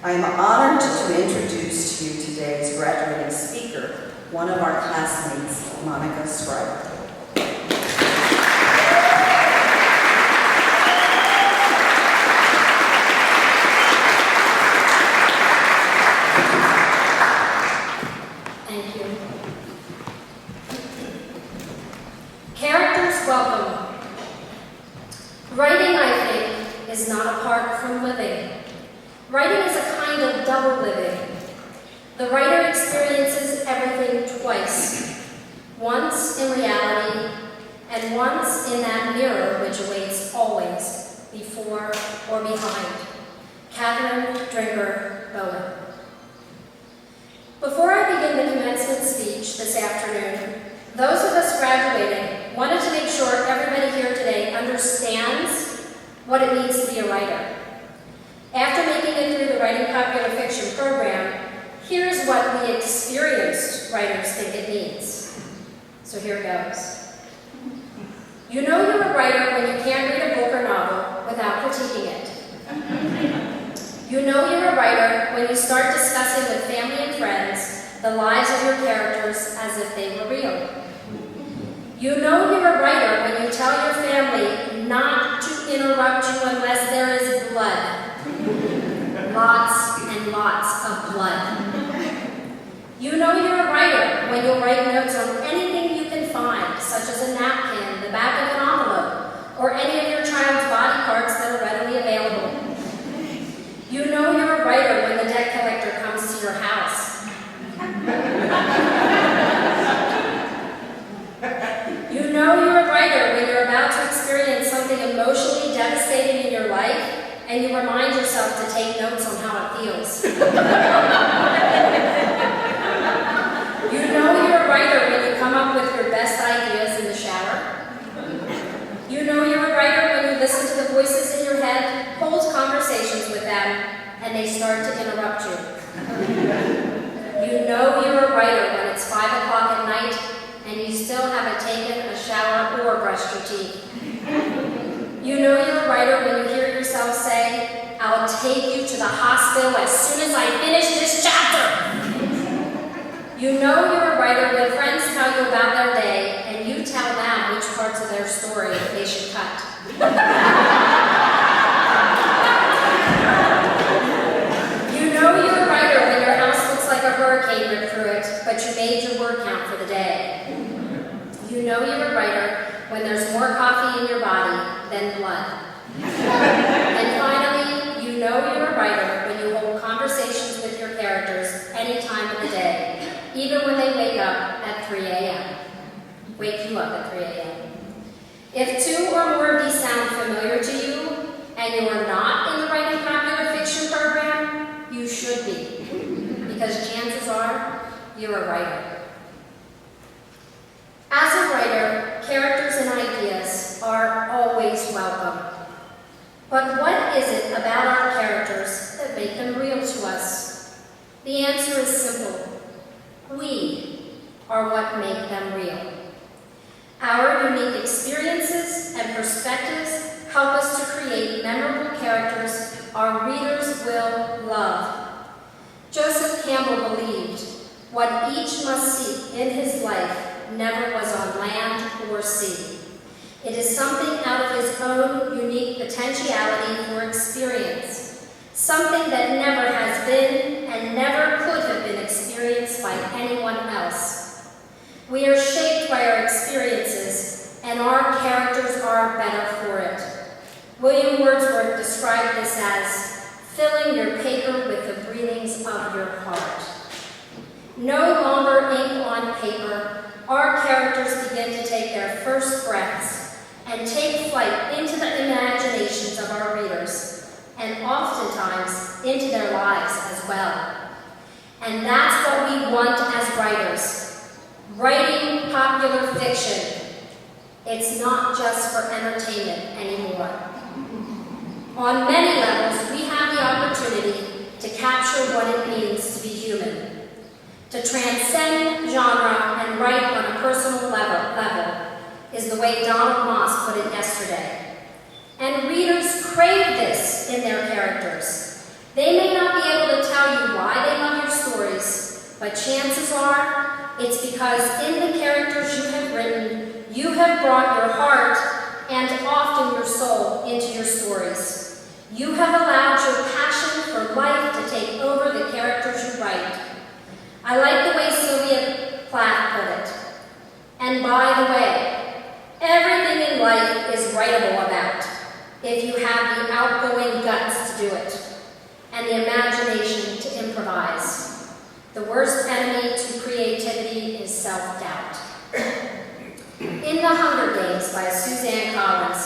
I am honored to introduce to you today's graduating speaker, one of our classmates, Monica Scriber. Thank you. Characters welcome. Writing, I think, is not apart from living. Writing is a kind of double living. The writer experiences everything twice, once in reality, and once in that mirror which awaits always, before or behind. Catherine Drinker Bowen. Before I begin the commencement speech this afternoon, those of us graduating wanted to make sure everybody here today understands what it means to be a writer. After making it through the Writing Popular Fiction program, here's what the experienced writers think it means. So here it goes. You know you're a writer when you can't read a book or novel without critiquing it. You know you're a writer when you start discussing with family and friends the lives of your characters as if they were real. You know you're a writer when you tell your family not to interrupt you unless there is blood. Lots and lots of blood. You know you're a writer when you'll write notes on anything you can find, such as a napkin, the back of an envelope, or any of your child's body parts that are readily available. You know you're a writer when the debt collector comes to your house. You know you're a writer when you're about to experience something emotionally devastating in your life and you remind yourself to take notes on how it feels. You know you're a writer when you come up with your best ideas in the shower. You know you're a writer when you listen to the voices in your head, hold conversations with them, and they start to interrupt you. You know you're a writer when it's 5 o'clock at night and you still haven't taken a shower or brushed your teeth. You know you're a writer when you hear yourself say, I'll take you to the hospital as soon as I finish this chapter. You know you're a writer when friends tell you about their day and you tell them which parts of their story they should cut. You know you're a writer when your house looks like a hurricane ripped through it, but you made your word count for the day. You know you're a writer when there's more coffee in your body than blood. And finally, you know you're a writer when you hold conversations with your characters any time of the day, even when they wake up at 3 a.m. Wake you up at 3 a.m. If 2 or more of these sound familiar to you, and you are not in the Writing Popular Fiction program, you should be, because chances are you're a writer. As a writer, characters and ideas are always welcome. But what is it about our characters that make them real to us? The answer is simple. We are what make them real. Our unique experiences and perspectives help us to create memorable characters our readers will love. Joseph Campbell believed, what each must seek in his life never was on land or sea. It is something out of his own unique potentiality for experience, something that never has been and never could have been experienced by anyone else. We are shaped by our experiences, and our characters are better for it. William Wordsworth described this as filling your paper with the breathings of your heart. No longer ink on paper, our characters begin to take their first breaths and take flight into the imaginations of our readers, and oftentimes into their lives as well. And that's what we want as writers. Writing popular fiction. It's not just for entertainment anymore. On many levels, we have the opportunity to capture what it means to be human, to transcend genre and write on a personal level is the way Donald Moss put it yesterday. And readers crave this in their characters. They may not be able to but chances are it's because in the characters you have written, you have brought your heart and often your soul into your stories. You have allowed your passion for life to take over the characters you write. I like the way Sylvia Plath put it. And by the way, everything in life is writable about, if you have the outgoing guts to do it, and the imagination to improvise. The worst enemy to creativity is self-doubt. In The Hunger Games by Suzanne Collins,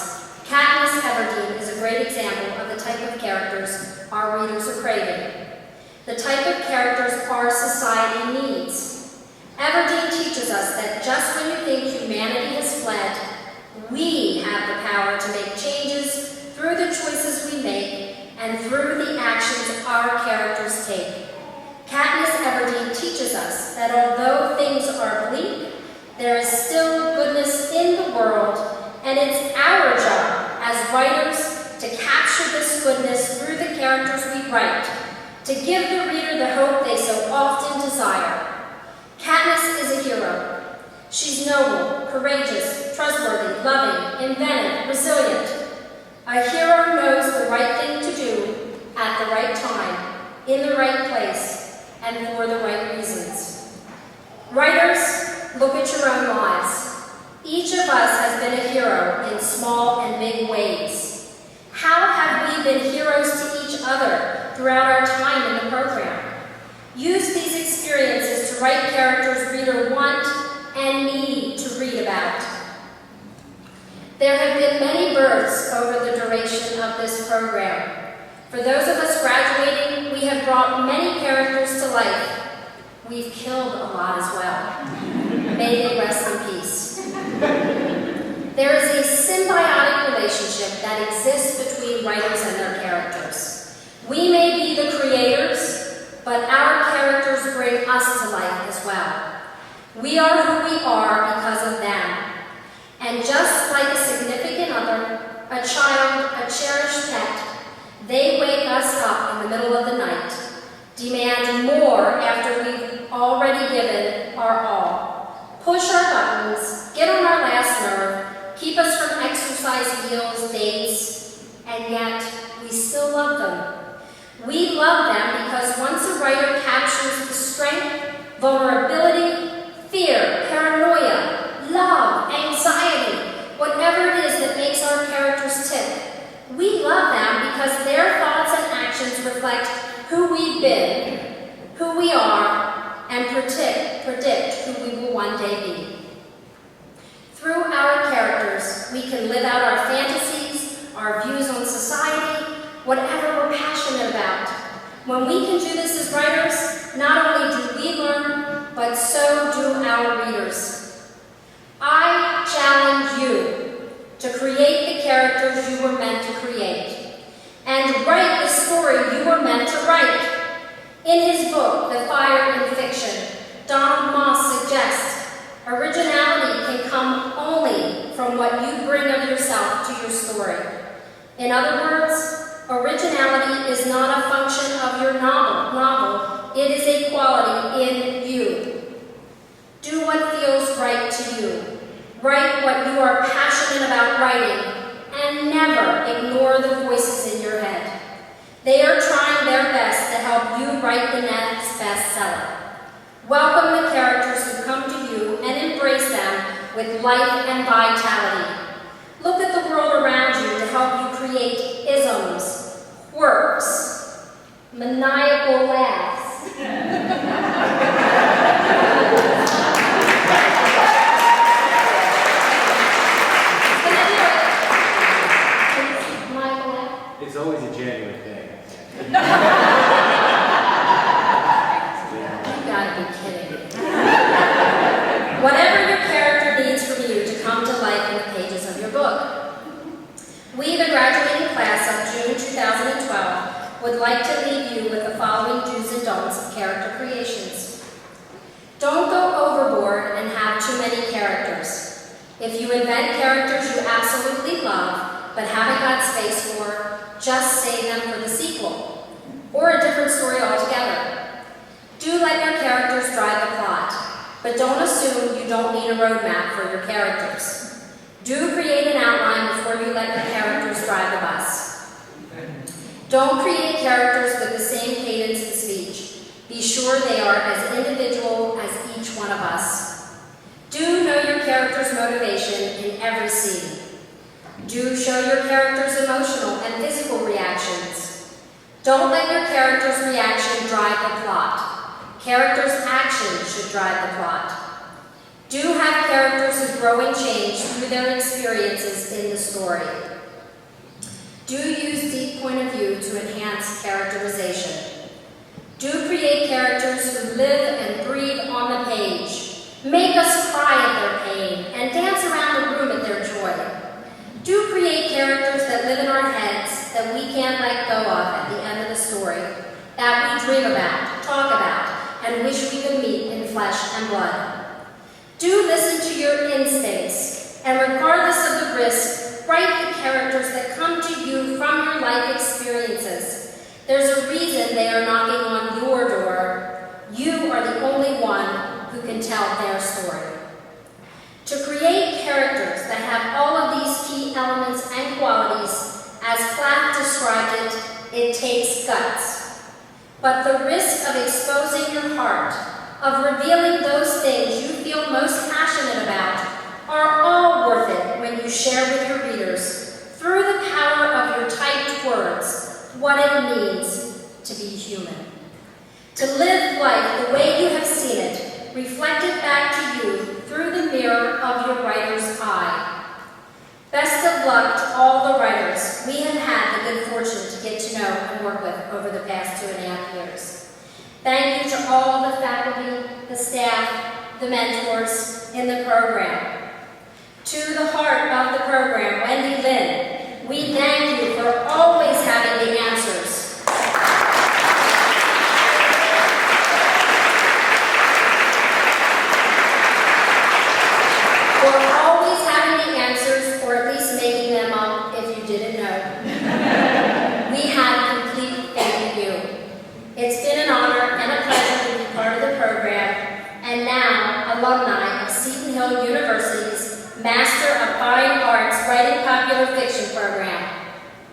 Katniss Everdeen is a great example of the type of characters our readers are craving, the type of characters our society needs. Everdeen teaches us that just when you think humanity has fled, we have the power to make changes through the choices we make and through the actions our characters take. Katniss Everdeen teaches us that although things are bleak, there is still goodness in the world, and it's our job as writers to capture this goodness through the characters we write, to give the reader the hope they so often desire. Katniss is a hero. She's noble, courageous, trustworthy, loving, inventive, resilient. A hero knows the right thing to do at the right time, in the right place, and for the right reasons. Writers, look at your own lives. Each of us has been a hero in small and big ways. How have we been heroes to each other throughout our time in the program? Use these experiences to write characters readers want and need to read about. There have been many births over the duration of this program. For those of us graduating, we have brought many characters to life. We've killed a lot as well. May they rest in peace. There is a symbiotic relationship that exists between writers and their characters. We may be the creators, but our characters bring us to life as well. We are who we are because of them. And just like a significant other, a child, a cherished pet, they wake us up in the middle of the night, demand more after we've already given our all, push our buttons, get on our last nerve, keep us from exercise meals, dates, and yet we still love them. We love them because once a writer captures the strength, vulnerability, fear, paranoia, love, anxiety, whatever it is that makes our characters tick, we love them because their thoughts and actions reflect who we've been, who we are, and predict who we will one day be. Through our characters, we can live out our fantasies, our views on society, whatever we're passionate about. When we can do this as writers, not only do we learn, but so do our readers. I challenge you to create the characters you were meant to create, and write the story you were meant to write. In his book, The Fire in Fiction, Donald Moss suggests originality can come only from what you bring of yourself to your story. In other words, originality is not a function of your novel, it is a quality in you. Do what feels right to you. Write what you are passionate about writing, and never ignore the voices in your head. They are trying their best to help you write the next bestseller. Welcome the characters who come to you and embrace them with life and vitality. Look at the world around you to help you create isms, quirks, maniacal laughs. It's always a genuine thing. You gotta be kidding. Whatever your character needs from you to come to life in the pages of your book. We, the graduating class of June 2012, would like to leave you with the following do's and don'ts of character creations. Don't go overboard and have too many characters. If you invent characters you absolutely love, but haven't got space for, just save them for the sequel, or a different story altogether. Do let your characters need a roadmap for your characters. Do create an outline before you let your characters drive the bus. Don't create characters with the same cadence and speech. Be sure they are as individual as each one of us. Do know your character's motivation in every scene. Do show your character's emotional and physical reactions. Don't let your character's reaction drive the plot. Characters' actions should drive the plot. Do have characters who grow and change through their experiences in the story. Do use deep point of view to enhance characterization. Do create characters who live and breathe on the page, make us cry at their pain, and dance around the room at their joy. Do create characters that live in our heads that we can't let go of at the end of the story, that we dream about, talk about, and wish we could meet in flesh and blood. Do listen to your instincts, and regardless of the risk, write the characters that come to you from your life experiences. There's a reason they are knocking on your door. You are the only one who can tell their story. To create characters that have all of these key elements and qualities, as Platt described it takes guts. But the risk of exposing your heart, of revealing those things you feel most passionate about, are all worth it when you share with your readers, through the power of your typed words, what it means to be human. To live life the way you have seen it, reflected back to you through the mirror of your writer's eye. Best of luck to all the writers we have had the good fortune to get to know and work with over the past 2.5 years. Thank you to all the faculty, the staff, the mentors in the program. To the heart of the program, Wendy Lynn, we thank you for always having the answers. For always having the answers, or at least making them up if you didn't know. We have complete faith in you. It's been an honor and a pleasure to be part of the program, and now alumni of Seton Hill University's Master of Fine Arts Writing Popular Fiction program.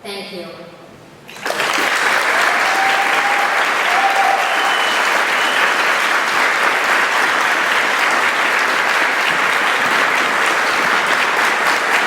Thank you.